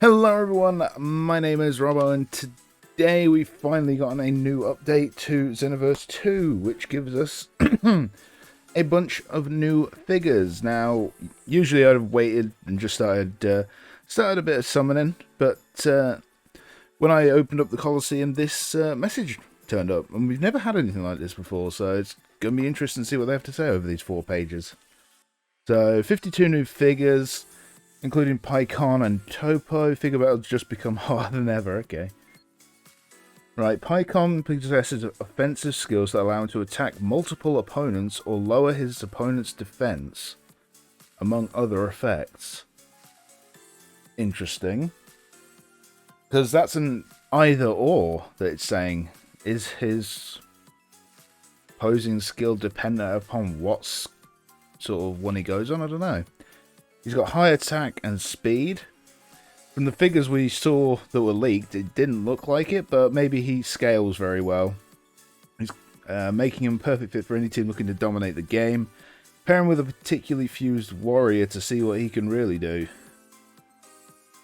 Hello everyone, my name is Robbo and today we've finally gotten a new update to Xenoverse 2 which gives us a bunch of new figures. Now, usually I'd have waited and just started a bit of summoning, but when I opened up the Colosseum this message turned up and we've never had anything like this before, so it's going to be interesting to see what they have to say over these 4 pages. So, 52 new figures, including Pycon and Toppo. Figure battles just become harder than ever. Okay. Right, Pycon possesses offensive skills that allow him to attack multiple opponents or lower his opponent's defense, among other effects. Interesting. Because that's an either or that it's saying. Is his opposing skill dependent upon what sort of one he goes on? I don't know. He's got high attack and speed. From the figures we saw that were leaked, it didn't look like it, but maybe he scales very well. He's making him a perfect fit for any team looking to dominate the game. Pair him with a particularly fused warrior to see what he can really do.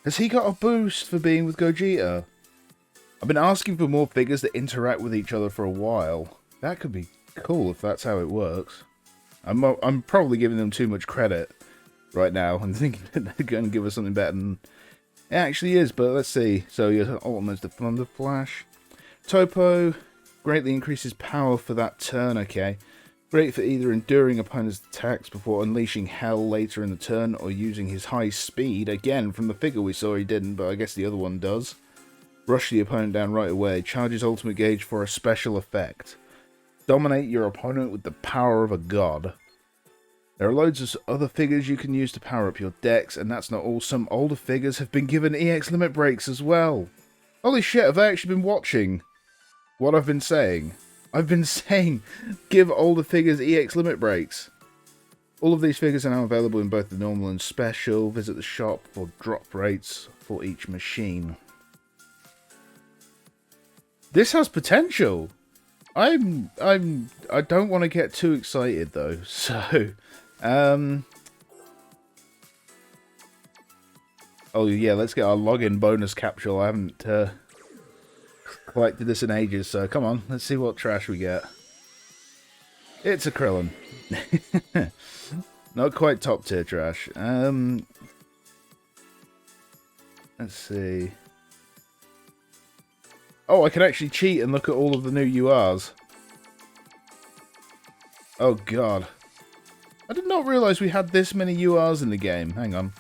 Has he got a boost for being with Gogeta? I've been asking for more figures that interact with each other for a while. That could be cool if that's how it works. I'm probably giving them too much credit right now. I'm thinking that they're going to give us something better than it actually is, but let's see. So your ultimate's the Thunder Flash. Toppo greatly increases power for that turn, okay. Great for either enduring opponent's attacks before unleashing hell later in the turn or using his high speed. Again, from the figure we saw he didn't, but I guess the other one does. Rush the opponent down right away. Charges ultimate gauge for a special effect. Dominate your opponent with the power of a god. There are loads of other figures you can use to power up your decks, and that's not all. Some older figures have been given EX limit breaks as well. Holy shit, have I actually been watching what I've been saying? I've been saying give older figures EX limit breaks. All of these figures are now available in both the normal and special. Visit the shop for drop rates for each machine. This has potential. I don't want to get too excited though, so oh yeah, let's get our login bonus capsule. I haven't collected this in ages, so come on, let's see what trash we get. It's a Krillin. Not quite top tier trash. Let's see. Oh, I can actually cheat and look at all of the new URs. Oh god. I did not realise we had this many URs in the game. Hang on.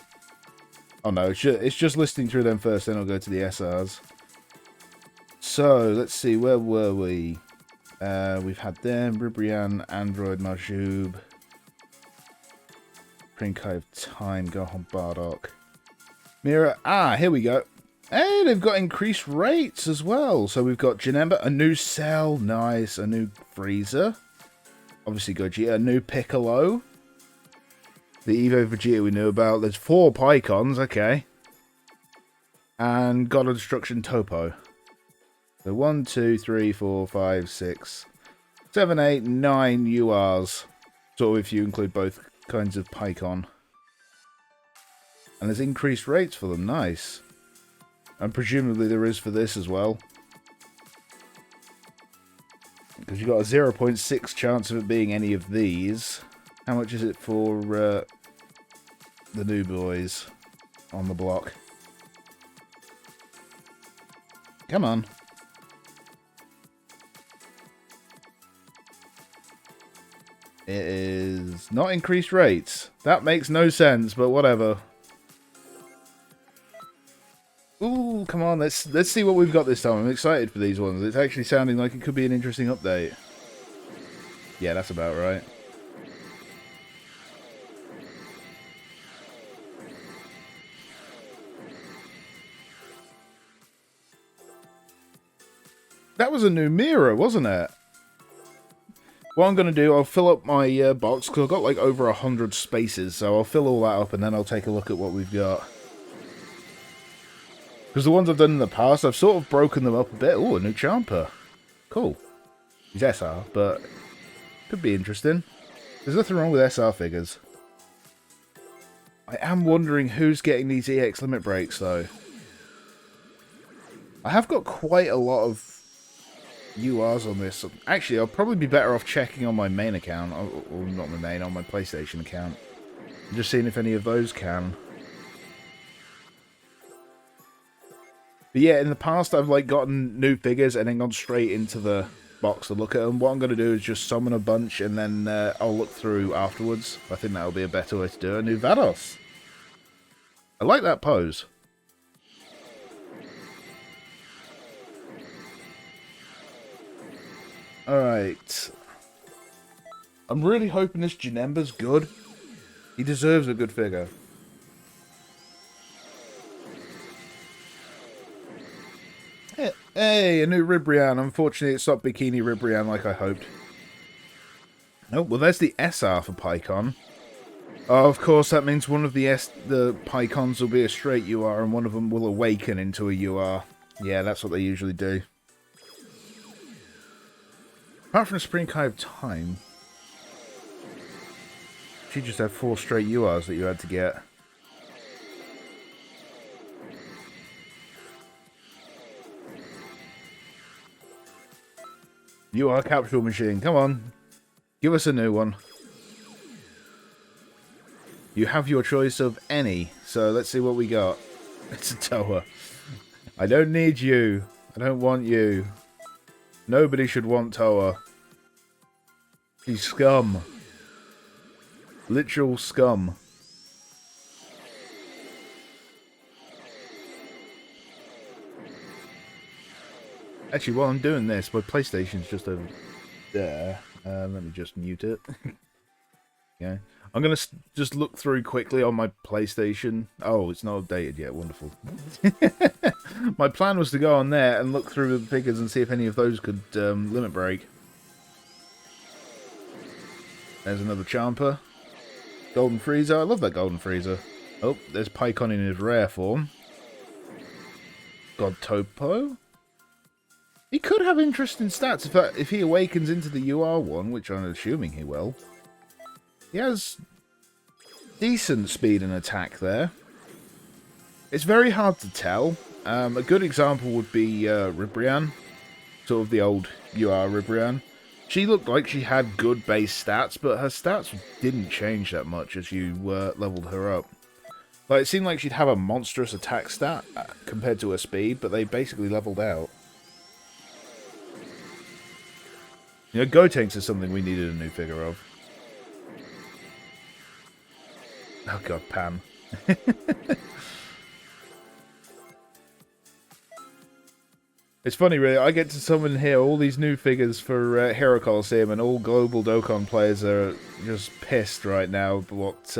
Oh no, it's just listing through them first, then I'll go to the SRs. So, let's see, where were we? We've had them, Ribrianne, Android, Majub, Prinkai of Time, Gohan Bardock, Mira. Ah, here we go. Hey, they've got increased rates as well. So we've got Janemba, a new Cell, nice, a new Frieza. Obviously Gogeta, a new Piccolo. The Evo Vegeta we knew about. There's 4 Pycons, okay. And God of Destruction Toppo. So 1, 2, 3, 4, 5, 6, 7, 8, 9 URs. Sort of if you include both kinds of Pycon. And there's increased rates for them, nice. And presumably there is for this as well. Because you've got a 0.6 chance of it being any of these. How much is it for the new boys on the block? Come on. It is not increased rates. That makes no sense, but whatever. Ooh, come on, let's see what we've got this time. I'm excited for these ones. It's actually sounding like it could be an interesting update. Yeah, that's about right. That was a new mirror, wasn't it? What I'm going to do, I'll fill up my box, because I've got like over 100 spaces, so I'll fill all that up and then I'll take a look at what we've got. Because the ones I've done in the past, I've sort of broken them up a bit. Ooh, a new Champa. Cool. He's SR, but could be interesting. There's nothing wrong with SR figures. I am wondering who's getting these EX limit breaks, though. I have got quite a lot of URs on this. Actually, I'll probably be better off checking on my main account, or not my main, on my PlayStation account. Just seeing if any of those can. But yeah, in the past I've like gotten new figures and then gone straight into the box to look at them. What I'm going to do is just summon a bunch and then I'll look through afterwards. I think that'll be a better way to do it. A new Vados. I like that pose. Alright. I'm really hoping this Janemba's good. He deserves a good figure. Hey, a new Ribrianne. Unfortunately, it's not Bikini Ribrianne like I hoped. Oh, well, there's the SR for Pycon. Oh, of course, that means one of the Pycons will be a straight UR and one of them will awaken into a UR. Yeah, that's what they usually do. Apart from Spring Kai of Time, she just had 4 straight URs that you had to get. UR capsule machine, come on. Give us a new one. You have your choice of any, so let's see what we got. It's a Toa. I don't need you. I don't want you. Nobody should want Toa. She's scum. Literal scum. Actually, while I'm doing this, my PlayStation's just over there. Let me just mute it. Yeah. I'm going to just look through quickly on my PlayStation. Oh, it's not updated yet. Wonderful. My plan was to go on there and look through the figures and see if any of those could limit break. There's another Champer. Golden Frieza. I love that Golden Frieza. Oh, there's Pycon in his rare form. God Toppo. He could have interesting stats if he awakens into the UR one, which I'm assuming he will. He has decent speed and attack there. It's very hard to tell. A good example would be Ribrianne, sort of the old UR Ribrianne. She looked like she had good base stats, but her stats didn't change that much as you leveled her up. Like, it seemed like she'd have a monstrous attack stat compared to her speed, but they basically leveled out. You know, Gotenks is something we needed a new figure of. Oh god, Pam. It's funny, really. I get to summon here all these new figures for Hero Coliseum, and all global Dokkan players are just pissed right now at what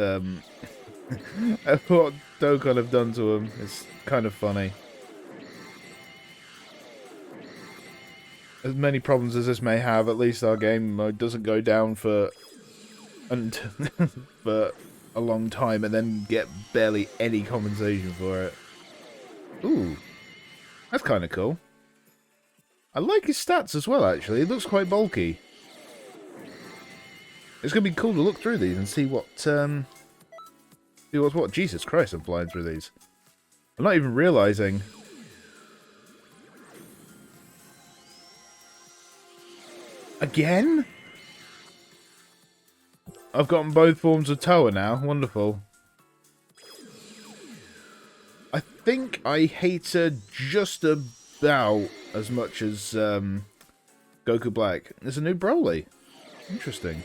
what Dokkan have done to them. It's kind of funny. As many problems as this may have, at least our game mode doesn't go down for for a long time and then get barely any compensation for it. Ooh, that's kind of cool. I like his stats as well, actually. He looks quite bulky. It's going to be cool to look through these and see what, see what's what. Jesus Christ, I'm flying through these. I'm not even realising. Again? I've gotten both forms of Toa now. Wonderful. I think I hate her just about as much as Goku Black. There's a new Broly. Interesting.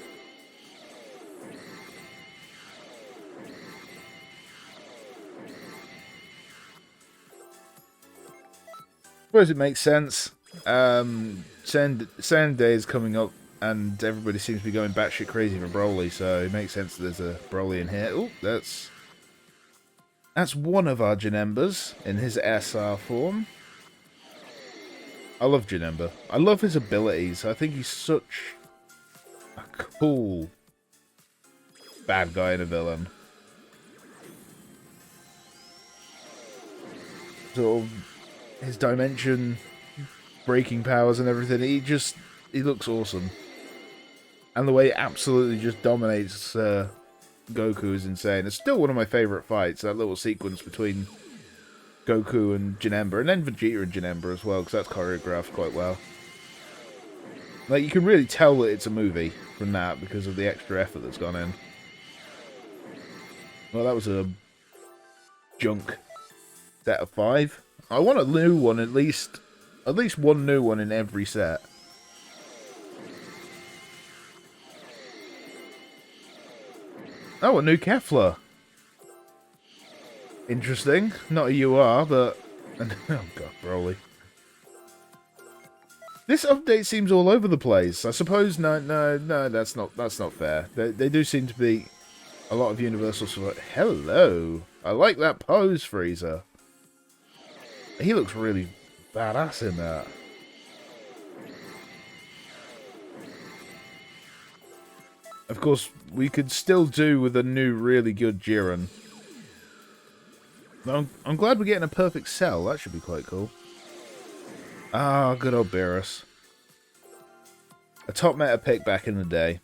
I suppose it makes sense. Sand Day is coming up, and everybody seems to be going batshit crazy for Broly, so it makes sense that there's a Broly in here. Oh, that's one of our Janembas in his SR form. I love Janemba. I love his abilities. I think he's such a cool bad guy and a villain. Sort of his dimension breaking powers and everything. He looks awesome. And the way it absolutely just dominates Goku is insane. It's still one of my favourite fights, that little sequence between Goku and Janemba, and then Vegeta and Janemba as well, because that's choreographed quite well. Like, you can really tell that it's a movie from that because of the extra effort that's gone in. Well, that was a junk set of 5. I want a new one, at least one new one in every set. Oh, a new Kefla. Interesting. Not a UR, but... oh, God, Broly. This update seems all over the place. I suppose, no, that's not fair. They do seem to be a lot of universal sort. Hello. I like that pose, Frieza. He looks really badass in that. Of course, we could still do with a new, really good Jiren. I'm glad we're getting a perfect cell. That should be quite cool. Ah, good old Beerus. A top meta pick back in the day.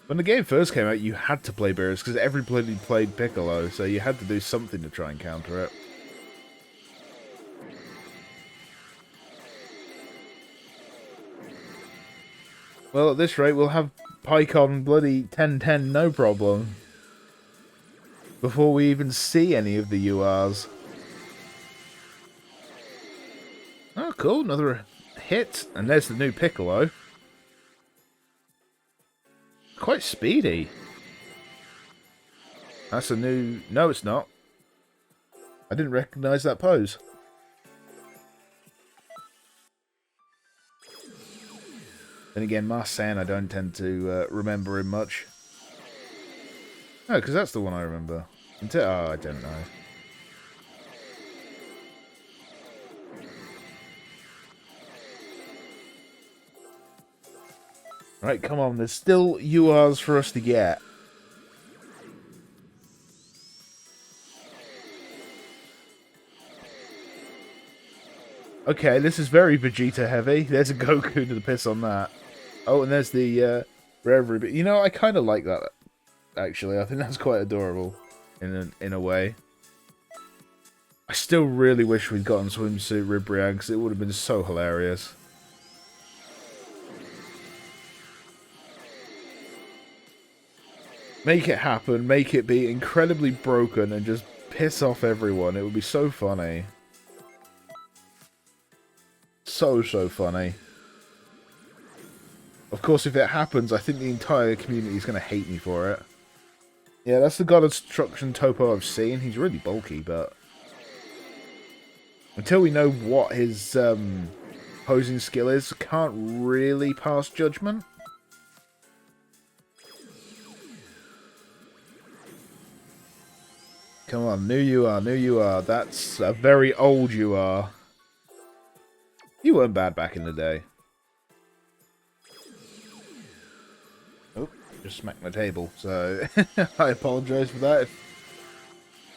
When the game first came out, you had to play Beerus because everybody played Piccolo, so you had to do something to try and counter it. Well, at this rate, we'll have PyCon bloody 1010 no problem. Before we even see any of the URs. Oh, cool. Another hit. And there's the new Piccolo. Quite speedy. That's a new... No, it's not. I didn't recognize that pose. Then again, Marsan, I don't tend to remember him much. No, because that's the one I remember. Until... oh, I don't know. Right, come on. There's still URs for us to get. Okay, this is very Vegeta heavy. There's a Goku to the piss on that. Oh, and there's the rare Ruby. You know, I kind of like that, actually. I think that's quite adorable in a way. I still really wish we'd gotten Swimsuit Ribrianne, because it would have been so hilarious. Make it happen, make it be incredibly broken, and just piss off everyone. It would be so funny. So funny. Of course, if it happens, I think the entire community is going to hate me for it. Yeah, that's the God of Destruction Toppo I've seen. He's really bulky, but... until we know what his posing skill is, can't really pass judgment. Come on, new you are. That's a very old you are. You weren't bad back in the day. Oh, just smacked my table, so I apologise for that.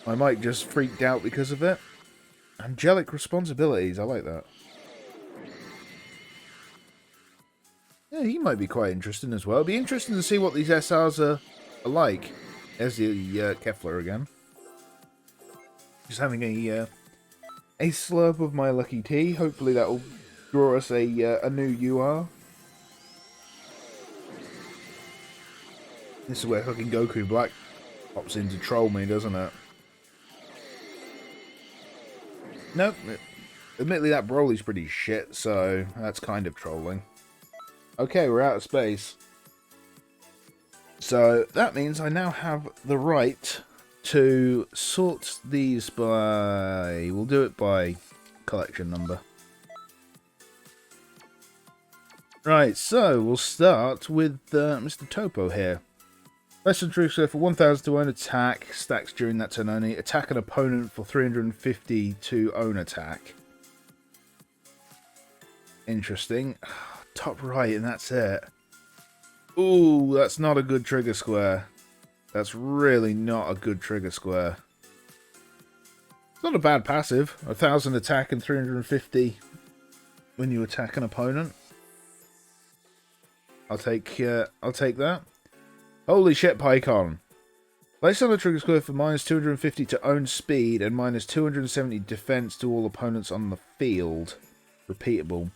My mic just freaked out because of it. Angelic responsibilities, I like that. Yeah, he might be quite interesting as well. It'd be interesting to see what these SRs are like. There's the Kefla again. Just having a slurp of my lucky tea. Hopefully that will draw us a new UR. This is where fucking Goku Black pops in to troll me, doesn't it? Nope. Admittedly, that Broly's pretty shit, so that's kind of trolling. Okay, we're out of space. So that means I now have the right to sort these by... we'll do it by collection number. Right, so we'll start with Mr. Toppo here. Lesson true, so for 1,000 to own attack, stacks during that turn only. Attack an opponent for 350 to own attack. Interesting. Top right, and that's it. Ooh, that's not a good trigger square. That's really not a good trigger square. It's not a bad passive. 1,000 attack and 350 when you attack an opponent. I'll take that. Holy shit, PyCon. Place on the trigger square for minus 250 to own speed and minus 270 defense to all opponents on the field. Repeatable.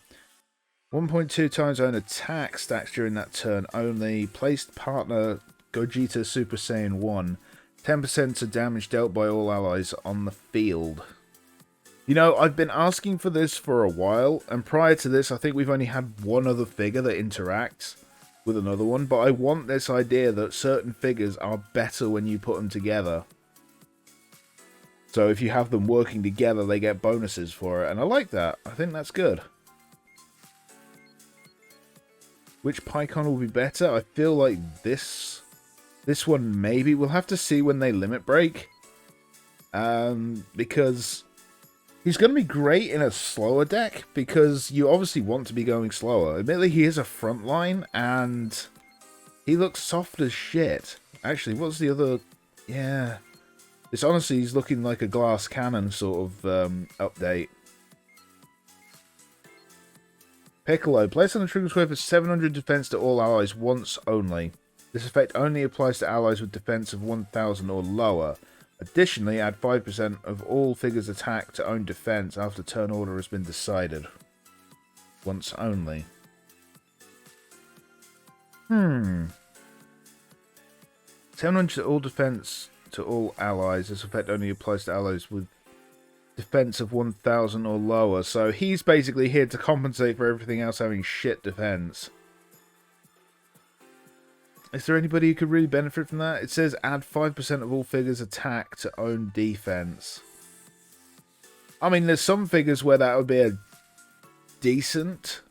1.2 times own attack stacks during that turn only. Placed partner Gogeta Super Saiyan 1. 10% to damage dealt by all allies on the field. You know, I've been asking for this for a while, and prior to this, I think we've only had one other figure that interacts with another one, but I want this idea that certain figures are better when you put them together. So if you have them working together, they get bonuses for it, and I like that. I think that's good. Which Pycon will be better? I feel like this one maybe. We'll have to see when they limit break. Because he's going to be great in a slower deck, because you obviously want to be going slower. Admittedly, he is a front line, and he looks soft as shit. Actually, what's the other... Yeah. It's honestly, he's looking like a glass cannon sort of update. Piccolo. Place on the trigger square for 700 defense to all allies once only. This effect only applies to allies with defense of 1000 or lower. Additionally, add 5% of all figures attack to own defense after turn order has been decided. Once only. 700 to all defense to all allies. This effect only applies to allies with defense of 1000 or lower. So he's basically here to compensate for everything else having shit defense. Is there anybody who could really benefit from that? It says add 5% of all figures attack to own defense. I mean, there's some figures where that would be a decent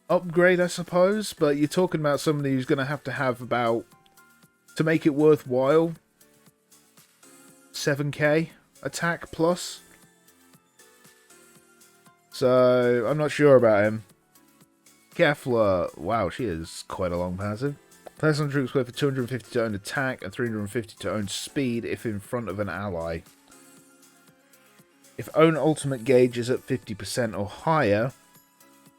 upgrade, I suppose. But you're talking about somebody who's going to have about, to make it worthwhile, 7k attack plus. So, I'm not sure about him. Kefla, wow, she is quite a long passive. Place on troops square for 250 to own attack and 350 to own speed if in front of an ally. If own ultimate gauge is at 50% or higher,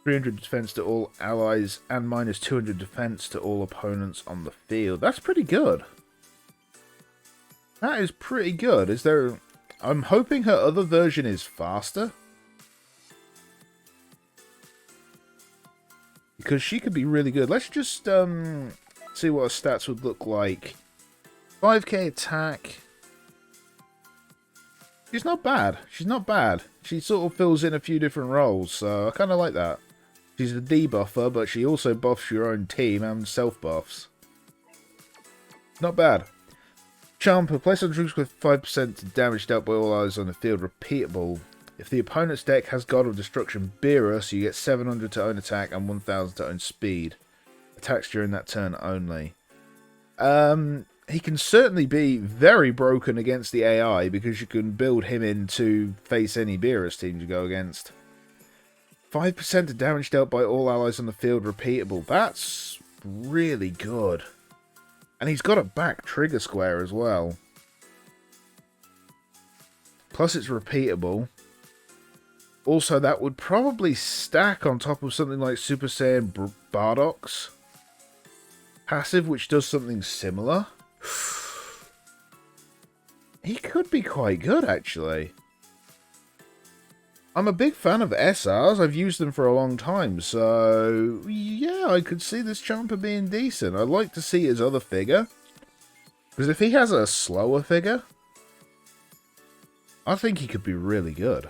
300 defense to all allies and minus 200 defense to all opponents on the field. That's pretty good. That is pretty good. Is there... I'm hoping her other version is faster. Because she could be really good. Let's just see what her stats would look like. 5k attack. She's not bad. She's not bad. She sort of fills in a few different roles, so I kind of like that. She's a debuffer, but she also buffs your own team and self-buffs. Not bad. Champer. Place on troops with 5% to damage dealt by all allies on the field. Repeatable. If the opponent's deck has God of Destruction Beerus, you get 700 to own attack and 1000 to own speed. Attacks during that turn only. He can certainly be very broken against the AI, because you can build him in to face any Beerus team you go against. 5% to damage dealt by all allies on the field. Repeatable. That's really good. And he's got a back trigger square as well. Plus it's repeatable. Also, that would probably stack on top of something like Super Saiyan Bardock's passive, which does something similar. He could be quite good, actually. I'm a big fan of SRs. I've used them for a long time, so yeah, I could see this Champer being decent. I'd like to see his other figure, because if he has a slower figure, I think he could be really good.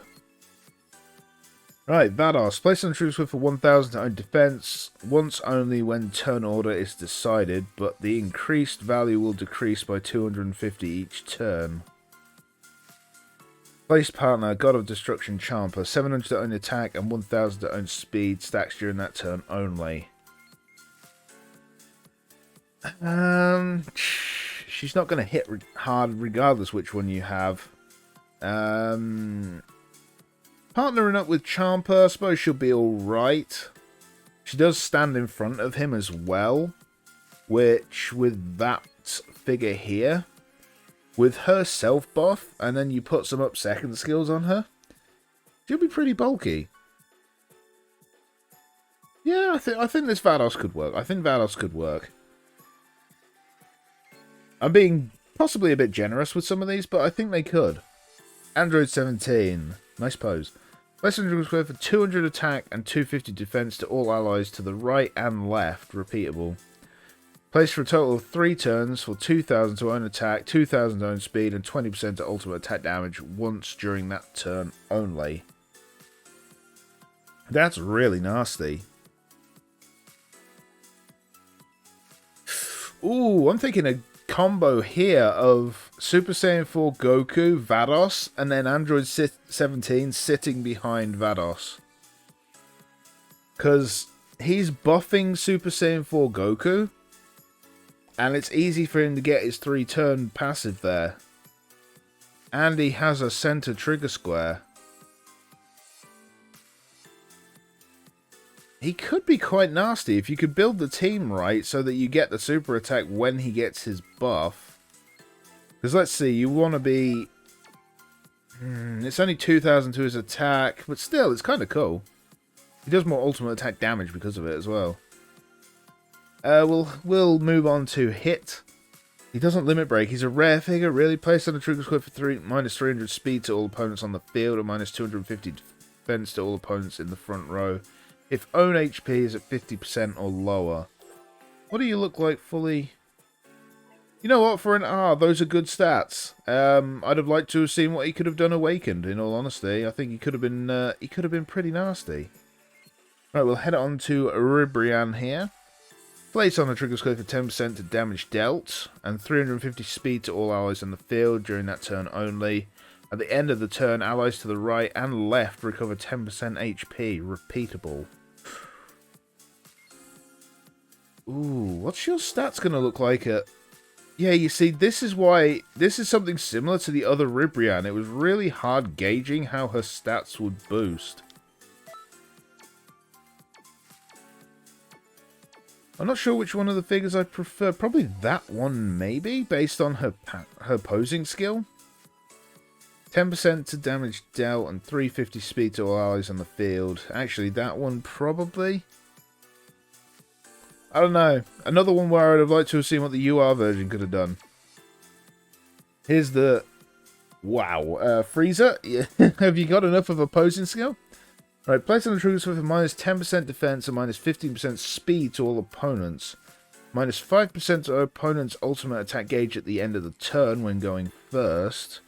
Right, Vados. Place on troops with for 1000 to own defense, once only when turn order is decided, but the increased value will decrease by 250 each turn. Place partner, God of Destruction Champer. 700 to own attack and 1000 to own speed, stacks during that turn only. She's not going to hit hard regardless which one you have. Partnering up with Champer, I suppose she'll be alright. She does stand in front of him as well, which with that figure here, with her self buff, and then you put some up second skills on her, she'll be pretty bulky. Yeah, I think this Vados could work. I think Vados could work. I'm being possibly a bit generous with some of these, but I think they could. Android 17. Nice pose. Less than square for 200 attack and 250 defense to all allies to the right and left. Repeatable. Placed for a total of 3 turns for 2,000 to own attack, 2,000 to own speed, and 20% to ultimate attack damage once during that turn only. That's really nasty. Ooh, I'm thinking a combo here of Super Saiyan 4 Goku, Vados, and then Android 17 sitting behind Vados. Because he's buffing Super Saiyan 4 Goku, and it's easy for him to get his 3-turn passive there. And he has a center trigger square. He could be quite nasty if you could build the team right so that you get the super attack when he gets his buff. Because let's see, you want to be... it's only 2,000 to his attack, but still, it's kind of cool. He does more ultimate attack damage because of it as well. We'll move on to hit. He doesn't limit break. He's a rare figure, really placed on a trigger square for minus 300 speed to all opponents on the field, or minus 250 defense to all opponents in the front row. If own HP is at 50% or lower. What do you look like fully? You know what, for an R, those are good stats. I'd have liked to have seen what he could have done awakened, in all honesty. I think he could have been pretty nasty. Right, we'll head on to Ribrianne here. Place on a trigger square for 10% to damage dealt, and 350 speed to all allies in the field during that turn only. At the end of the turn, allies to the right and left recover 10% HP. Repeatable. Ooh, what's your stats going to look like at... Yeah, you see, this is why... This is something similar to the other Ribrianne. It was really hard gauging how her stats would boost. I'm not sure which one of the figures I prefer. Probably that one, maybe, based on her posing skill. 10% to damage dealt and 350 speed to all allies on the field. Actually, that one probably... I don't know. Another one where I'd have liked to have seen what the UR version could have done. Here's the... Wow. Frieza? Have you got enough of a posing skill? Right, place on the trigger with a minus 10% defense and minus 15% speed to all opponents. Minus 5% to opponent's ultimate attack gauge at the end of the turn when going first.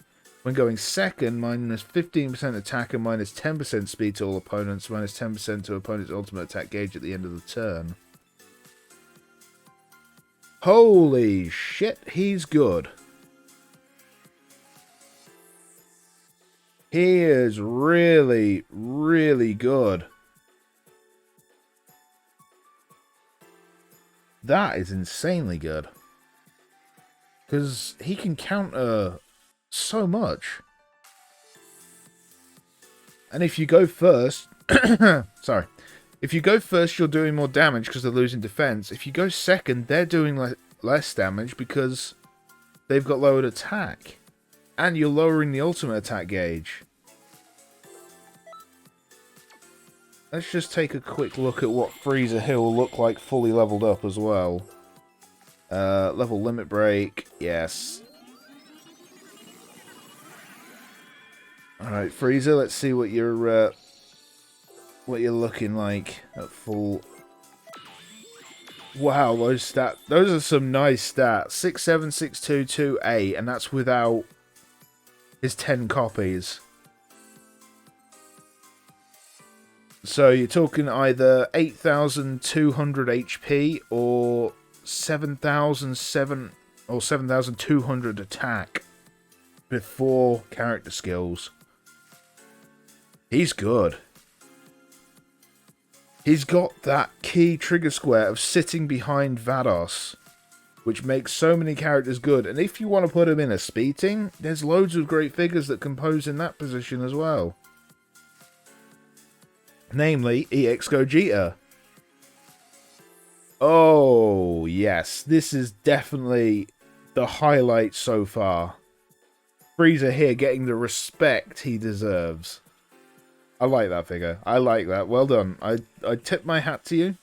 When going second, minus 15% attack and minus 10% speed to all opponents. Minus 10% to opponent's ultimate attack gauge at the end of the turn. Holy shit, he's good. He is really, really good. That is insanely good. Because he can counter so much. And if you go first... sorry. If you go first, you're doing more damage because they're losing defense. If you go second, they're doing less damage because they've got lowered attack. And you're lowering the ultimate attack gauge. Let's just take a quick look at what Frieza here will look like fully leveled up as well. Level limit break, yes. Alright, Frieza, let's see what you're looking like at full. Wow, those stats, those are some nice stats. 6'7", 6'2", 2'8", and that's without his 10 copies. So you're talking either 8,200 HP or 7,007 or 7,200 attack before character skills. He's good. He's got that key trigger square of sitting behind Vados, which makes so many characters good. And if you want to put him in a speeding, there's loads of great figures that can pose in that position as well. Namely, EX Gogeta. Oh, yes. This is definitely the highlight so far. Frieza here getting the respect he deserves. I like that figure. I like that. Well done. I tip my hat to you.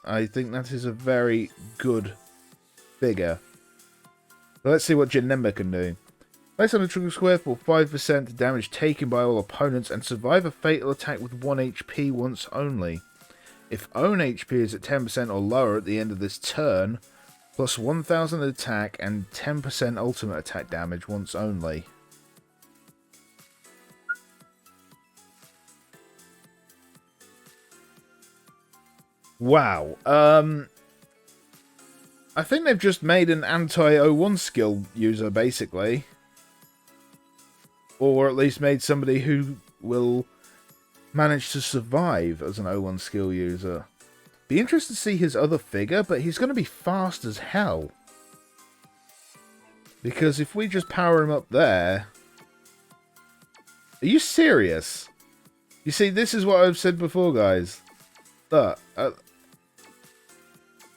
I think that is a very good figure. Let's see what Janemba can do. Place on a trigger square for 5% damage taken by all opponents and survive a fatal attack with 1 HP once only. If own HP is at 10% or lower at the end of this turn, plus 1000 attack and 10% ultimate attack damage once only. Wow. I think they've just made an anti-01 skill user, basically. Or at least made somebody who will manage to survive as an 01 skill user. Be interested to see his other figure, but he's going to be fast as hell. Because if we just power him up there... Are you serious? You see, this is what I've said before, guys. Look,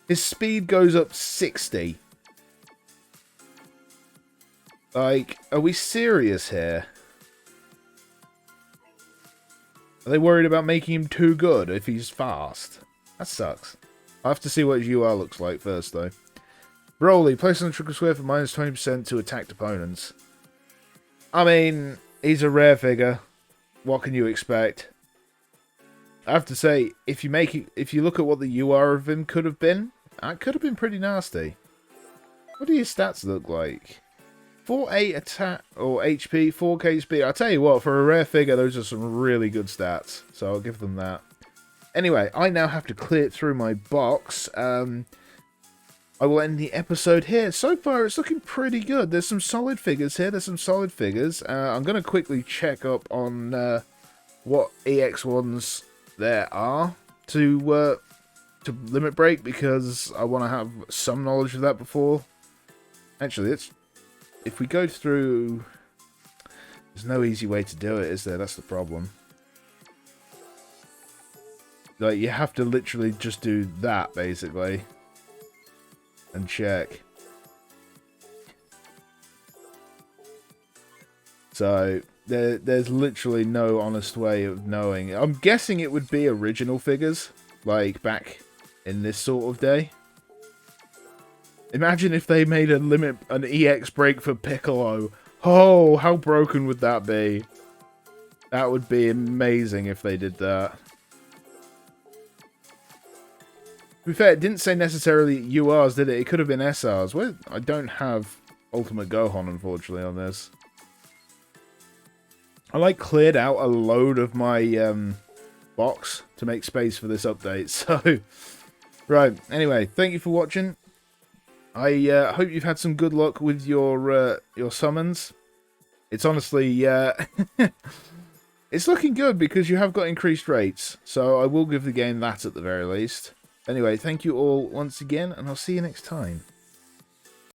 his speed goes up 60. Like, are we serious here? Are they worried about making him too good if he's fast? That sucks. I'll have to see what his UR looks like first, though. Broly, place on the trigger square for minus 20% to attacked opponents. I mean, he's a rare figure. What can you expect? I have to say, if you look at what the UR of him could have been, that could have been pretty nasty. What do your stats look like? 4-8 attack or HP, 4k speed. I'll tell you what, for a rare figure, those are some really good stats. So I'll give them that. Anyway, I now have to clear through my box. I will end the episode here. So far, it's looking pretty good. There's some solid figures here. I'm going to quickly check up on what EX1s there are to limit break, because I want to have some knowledge of that before. Actually, if we go through... There's no easy way to do it, is there? That's the problem. Like, you have to literally just do that, basically. And check. So, there's literally no honest way of knowing. I'm guessing it would be original figures, like back in this sort of day. Imagine if they made an EX break for Piccolo. Oh, how broken would that be? That would be amazing if they did that. To be fair, it didn't say necessarily URs, did it? It could have been SRs. Well, I don't have Ultimate Gohan, unfortunately, on this. I, cleared out a load of my box to make space for this update. So, right. Anyway, thank you for watching. I hope you've had some good luck with your summons. It's honestly... it's looking good because you have got increased rates. So I will give the game that at the very least. Anyway, thank you all once again, and I'll see you next time.